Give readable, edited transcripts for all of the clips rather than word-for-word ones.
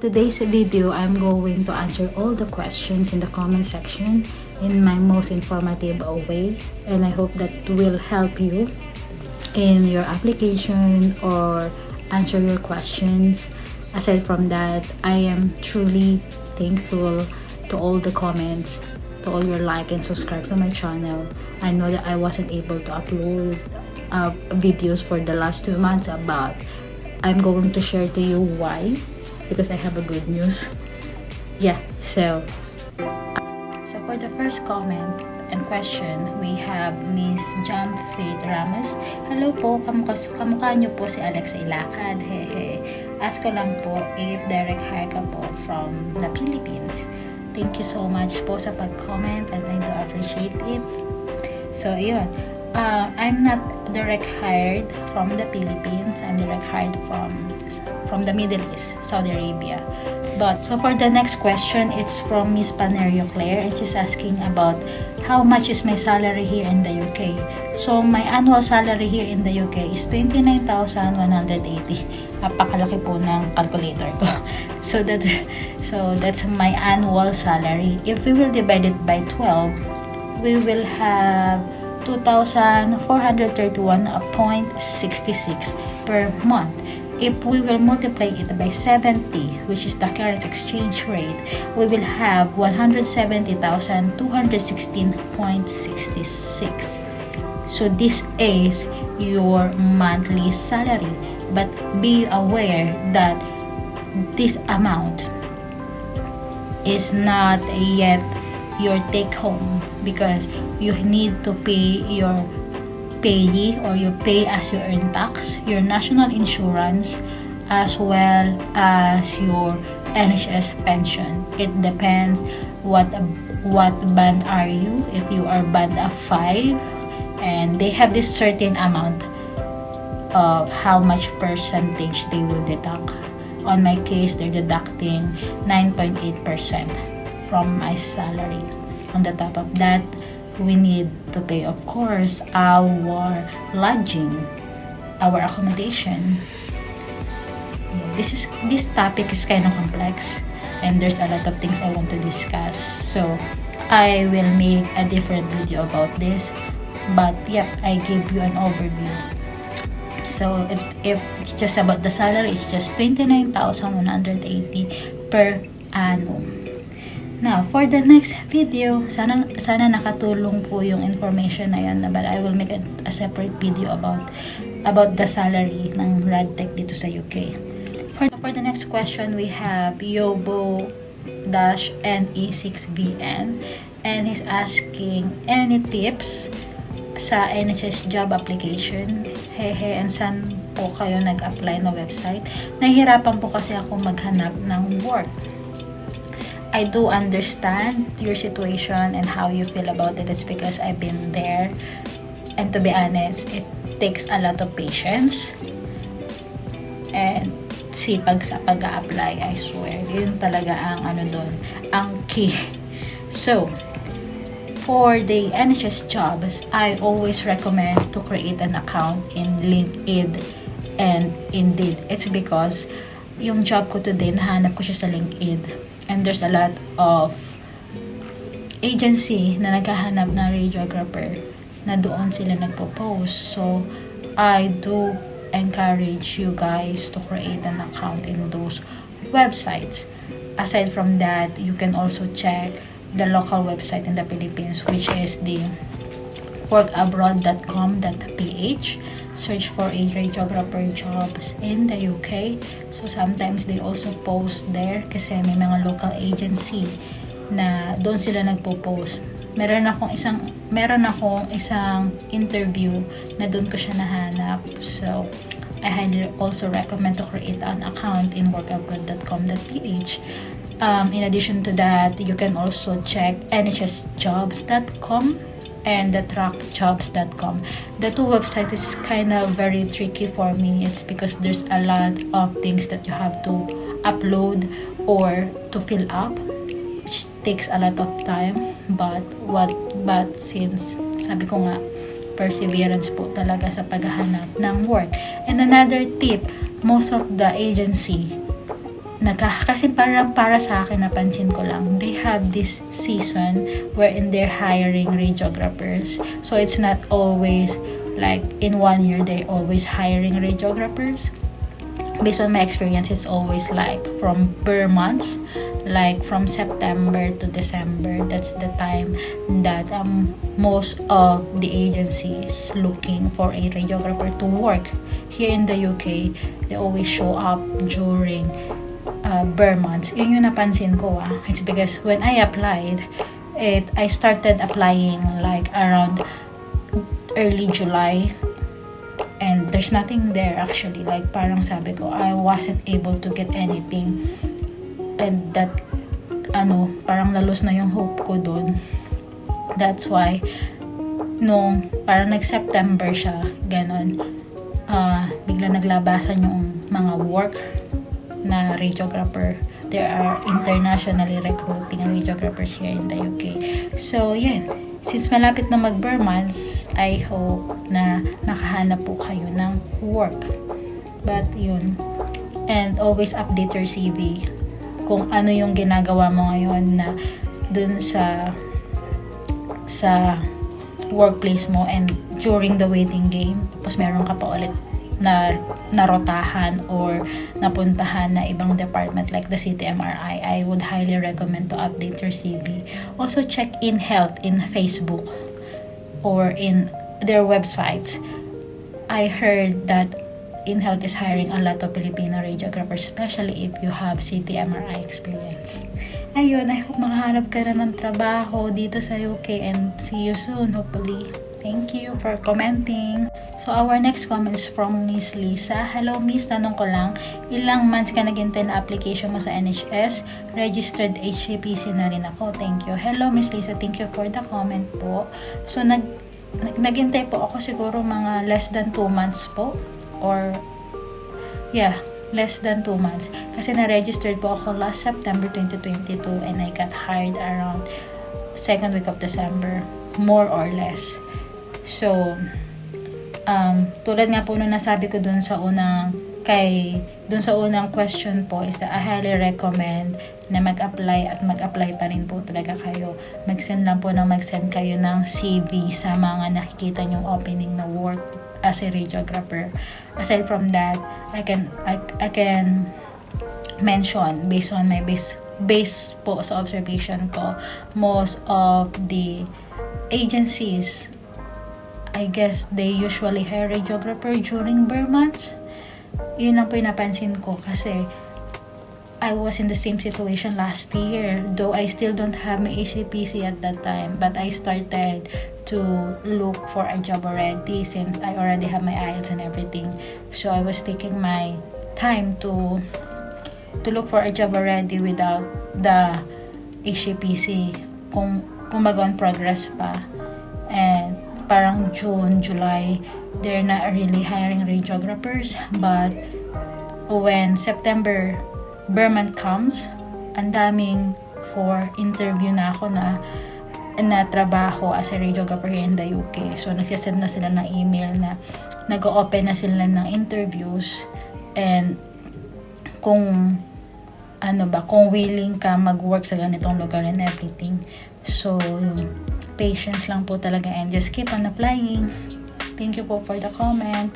today's video, I'm going to answer all the questions in the comment section in my most informative way, and I hope that will help you in your application or answer your questions. Aside from that, I am truly thankful to all the comments, to all your like and subscribe to my channel. I know that I wasn't able to upload videos for the last 2 months, but I'm going to share to you why, because I have a good news. Yeah, so for the first comment and question, we have Miss Jam Faith Ramos. Hello po, kamukha niyo po si Alexa Ilacad. Hehe. Ask ko lang po if direct hire ka po from the Philippines. Thank you so much po sa pag-comment and I do appreciate it. So, yun. I'm not direct hired from the Philippines. I'm direct hired from the Middle East, Saudi Arabia. But so for the next question, it's from Miss Pinay Radiographer, and she's asking about how much is my salary here in the UK. So my annual salary here in the UK is 29,180. Napakalaki po ng calculator ko. So that's my annual salary. If we will divide it by 12, we will have 2,431.66 per month. If we will multiply it by 70, which is the current exchange rate, we will have 170,216.66. So this is your monthly salary, but be aware that this amount is not yet your take home, because you need to pay your payee, or you pay as you earn tax, your national insurance, as well as your NHS pension. It depends what band are you. If you are band of 5, and they have this certain amount of how much percentage they will deduct. On my case, they're deducting 9.8% from my salary. On the top of that, we need to pay, of course, our lodging, our accommodation. This topic is kind of complex, and there's a lot of things I want to discuss. So I will make a different video about this, but yep, I gave you an overview. So if it's just about the salary, it's just 29,180 per annum. Now, for the next video, sana nakatulong po yung information na yan, but I will make a separate video about the salary ng RadTech dito sa UK. For the next question, we have Yobo-NE6VN, and he's asking any tips sa NHS Job Application. Hehe, and saan po kayo nag-apply na website? Nahihirapan po kasi ako maghanap ng work. I do understand your situation and how you feel about it. It's because I've been there, and to be honest, it takes a lot of patience and sipag sa pag-a-apply. I swear, yun talaga ang ang key. So for the NHS jobs, I always recommend to create an account in LinkedIn and Indeed. It's because yung job ko today, nahanap ko siya sa LinkedIn. And there's a lot of agency na naghahanap ng radiographer na doon sila nagpo-post. So, I do encourage you guys to create an account in those websites. Aside from that, you can also check the local website in the Philippines, which is the workabroad.com.ph. Search for a radiographer jobs in the UK. So sometimes they also post there kasi may mga local agency na doon sila nagpo-post. Meron akong isang interview na doon ko siya nahanap. So I highly also recommend to create an account in workabroad.com.ph. In addition to that, you can also check nhsjobs.com and the trackjobs.com. The two websites is kind of very tricky for me. It's because there's a lot of things that you have to upload or to fill up, which takes a lot of time. But since sabi ko nga, perseverance po talaga sa paghahanap ng work. And another tip, most of the agency kasi parang para sa akin, napansin ko lang, they have this season wherein they're hiring radiographers. So it's not always like in 1 year they're always hiring radiographers. Based on my experience, it's always like from per months, like from September to December. That's the time that most of the agencies looking for a radiographer to work here in the UK. They always show up during bare months. Yun yung napansin ko. It's because when I applied, I started applying like around early July, and there's nothing there actually. Like parang sabi ko, I wasn't able to get anything, and that parang na-lose na yung hope ko dun. That's why nung parang nag-September siya, ganon, bigla naglabasan yung mga work na radiographer. There are internationally recruiting radiographers here in the UK. So yeah, since malapit na mag-bare months, I hope na makahanap po kayo ng work. But yun, and always update your CV kung ano yung ginagawa mo ngayon na dun sa workplace mo and during the waiting game. Tapos meron ka pa ulit na narotahan or napuntahan na ibang department like the CTMRI, I would highly recommend to update your CV. Also, check in health in Facebook or in their websites. I heard that InHealth is hiring a lot of Filipino radiographers, especially if you have CTMRI experience. Ayun, I hope makahanap ka na ng trabaho dito sa UK, and see you soon, hopefully. Thank you for commenting. So, our next comment is from Miss Lisa. Hello, Miss. Tanong ko lang, ilang months ka naghintay na application mo sa NHS? Registered HCPC na rin ako. Thank you. Hello, Miss Lisa. Thank you for the comment po. So, naghintay po ako siguro mga less than 2 months po. Or, yeah, less than 2 months. Kasi na-registered po ako last September 2022 and I got hired around second week of December. More or less. So, tulad nga po nung nasabi ko dun sa unang question po is that I highly recommend na mag-apply at mag-apply pa rin po talaga kayo. Mag-send lang po mag-send kayo ng CV sa mga nakikita nyong opening na work as a radiographer. Aside from that, I can mention based on my base po sa observation ko, most of the agencies, I guess they usually hire radiographer during bare months. Yun lang po yung napansin ko kasi I was in the same situation last year, though I still don't have my ACPC at that time, but I started to look for a job already since I already have my IELTS and everything. So I was taking my time to look for a job already without the ACPC kung mag-on progress pa. And parang June, July, they're not really hiring radiographers. But when September bare month comes, ang daming for interview na ako na trabaho as a radiographer here in the UK. So, nagsisend na sila ng email na nag-open na sila ng interviews, and kung willing ka mag-work sa ganitong lugar and everything. So, patience lang po talaga and just keep on applying. Thank you po for the comment.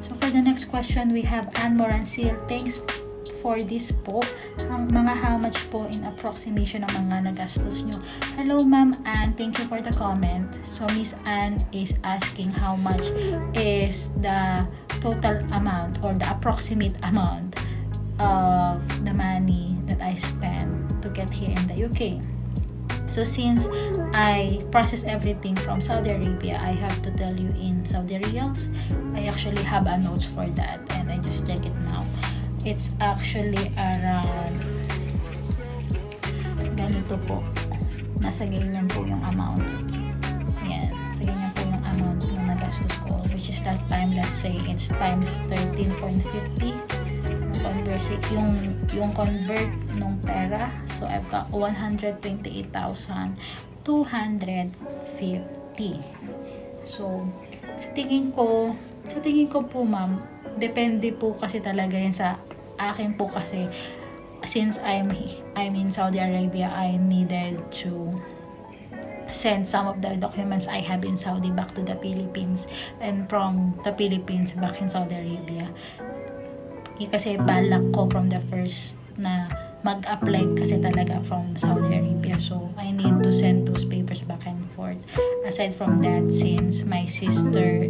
So, for the next question, we have Anne Morancil. Thanks for this po. How much po in approximation ng mga nagastos nyo? Hello, Ma'am Anne. Thank you for the comment. So, Miss Anne is asking how much is the total amount or the approximate amount of the money that I spent to get here in the UK. So, since I process everything from Saudi Arabia, I have to tell you in Saudi Riyals. I actually have a notes for that and I just check it now. It's actually around ganito po. Nasa ganyan po yung amount. Yan. Sa ganyan po yung amount na nagastos ko, which is that time, let's say, it's times 13.50. Yung convert nung pera. So, I've got 128,250. So, sa tingin ko po, ma'am, depende po kasi talaga yan sa akin po kasi since I'm in Saudi Arabia, I needed to send some of the documents I have in Saudi back to the Philippines, and from the Philippines back in Saudi Arabia. Kasi balak ko from the first na mag-apply kasi talaga from Saudi Arabia, so I need to send those papers back and forth. Aside from that, since my sister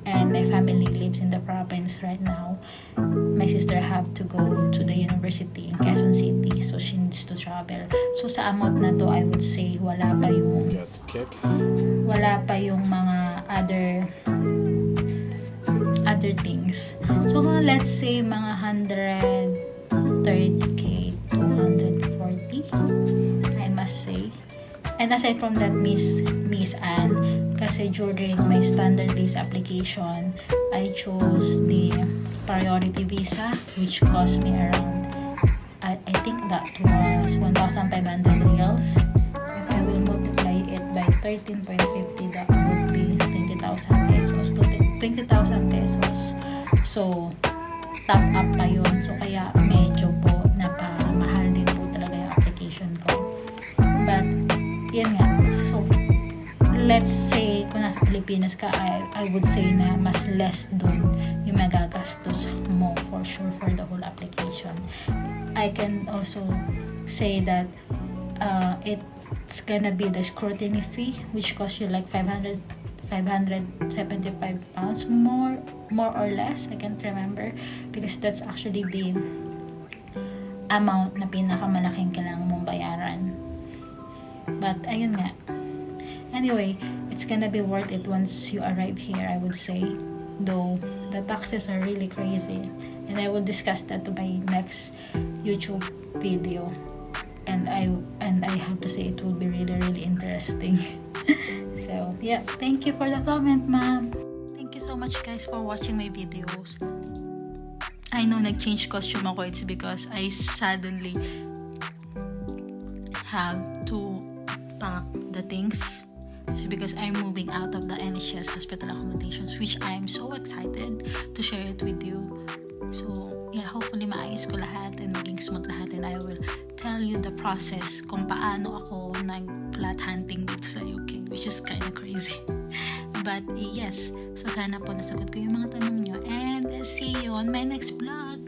and my family lives in the province right now, my sister have to go to the university in Quezon City, so she needs to travel. So sa amount na to, I would say wala pa yung mga other things. So let's say mga 130k to 140, I must say. And aside from that, Miss Anne, kasi during my standard visa application, I chose the priority visa, which cost me around, I think that was 1,500 reals. If I will multiply it by 13.50, that would be 20,000 pesos. 20,000 pesos. So, top up pa yun. So, kaya medyo po napamahal din po talaga yung application ko. But, yan nga. So, let's say, kung nasa Pilipinas ka, I would say na mas less dun yung magagastos mo for sure for the whole application. I can also say that it's gonna be the scrutiny fee, which costs you like 575 pounds, more or less, I can't remember, because that's actually the amount na pinakamalaking kailangan mong bayaran. But ayun nga, anyway, it's gonna be worth it once you arrive here, I would say, though the taxes are really crazy, and I will discuss that to my next YouTube video, and I have to say it will be really interesting. So yeah, thank you for the comment, ma'am. Thank you so much, guys, for watching my videos. I know nag-change costume ako. It's because I suddenly have to pack the things. It's because I'm moving out of the NHS hospital accommodations, which I'm so excited to share it with you. So yeah, hopefully maayos ko lahat and maging smooth lahat, and I will tell you the process kung paano ako nag-flat hunting dito sa UK, which is kind of crazy. But yes, so sana po nasagot ko yung mga tanong nyo, and see you on my next vlog.